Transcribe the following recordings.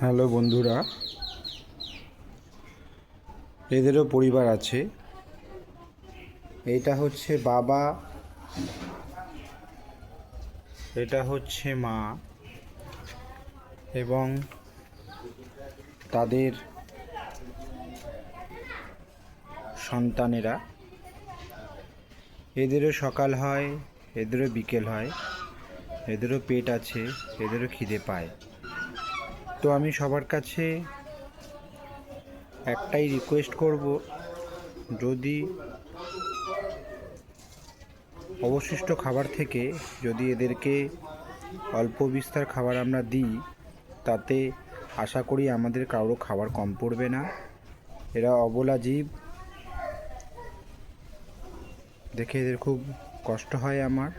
Hello বন্ধুরা, এদেরও পরিবার আছে। এটা হচ্ছে বাবা, এটা হচ্ছে মা এবং তাদের সন্তানেরা। এদেরও সকাল হয়, এদেরও বিকেল হয়, এদেরও পেট আছে, এদেরও খিদে পায়। তো আমি সবার কাছে একটাই রিকোয়েস্ট করব, যদি অবশিষ্ট খাবার থেকে যদি এদেরকে অল্প বিস্তর খাবার আমরা দিই, তাতে আশা করি আমাদের কারো খাবার কম পড়বে না। এরা অবলা জীব, দেখে এদের খুব কষ্ট হয় আমার,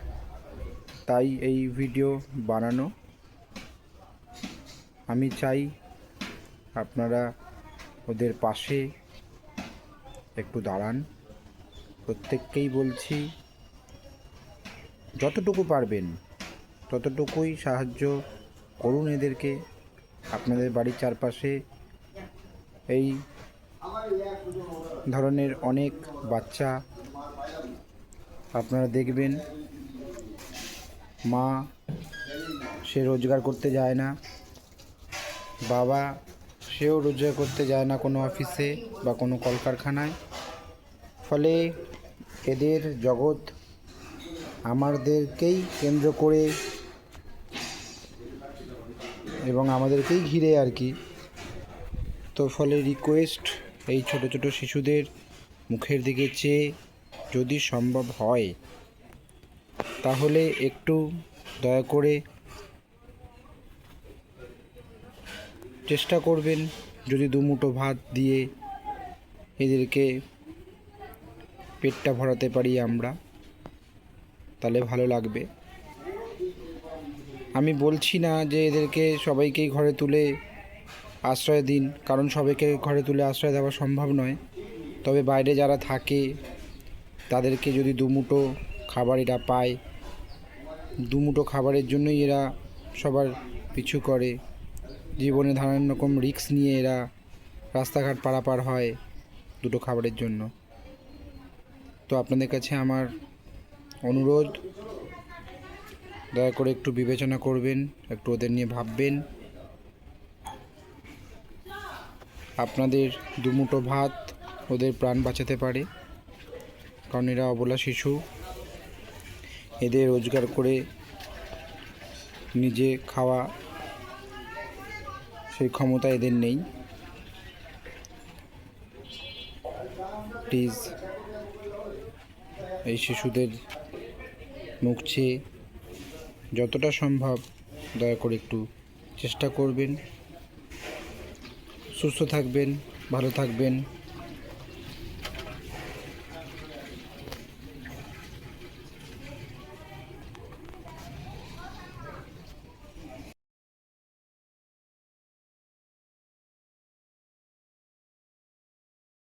তাই এই ভিডিও বানানো। আমি চাই আপনারা ওদের পাশে একটু দাঁড়ান। প্রত্যেককেই বলছি, যতটুকু পারবেন ততটুকুই সাহায্য করুন এদেরকে। আপনাদের বাড়ির চারপাশে এই ধরনের অনেক বাচ্চা আপনারা দেখবেন। মা সে রোজগার করতে যায় না, বাবা সেও রোজগার করতে যায় না কোনো অফিসে বা কোনো কলকারখানায়। ফলে এদের জগৎ আমাদেরকেই কেন্দ্র করে এবং আমাদেরকেই ঘিরে আর কি। তো ফলে রিকোয়েস্ট, এই ছোট ছোট শিশুদের মুখের দিকে চেয়ে যদি সম্ভব হয় তাহলে একটু দয়া করে চেষ্টা করবেন, যদি দুমুঠো ভাত দিয়ে এদেরকে পেটটা ভরাতে পারি আমরা, তাহলে ভালো লাগবে। আমি বলছি না যে এদেরকে সবাইকেই ঘরে তুলে আশ্রয় দিন, কারণ সবাইকে ঘরে তুলে আশ্রয় দেওয়া সম্ভব নয়। তবে বাইরে যারা থাকে তাদেরকে যদি দুমুঠো খাবার এরা পায়, দুমুঠো খাবারের জন্যই এরা সবার পিছু করে। জীবনে নানান রকম রিস্ক নিয়ে এরা রাস্তাঘাট পারাপার হয় দুটো খাবারের জন্য। তো আপনাদের কাছে আমার অনুরোধ, দয়া করে একটু বিবেচনা করবেন, একটু ওদের নিয়ে ভাববেন। আপনাদের দুমুঠো ভাত ওদের প্রাণ বাঁচাতে পারে, কারণ এরা অবলা শিশু। এদের রোজগার করে নিজে খাওয়া সেই ক্ষমতা এদের নেই। প্লিজ এই শিশুদের মুখ চেয়ে যতটা সম্ভব দয়া করে একটু চেষ্টা করবেন। সুস্থ থাকবেন, ভালো থাকবেন।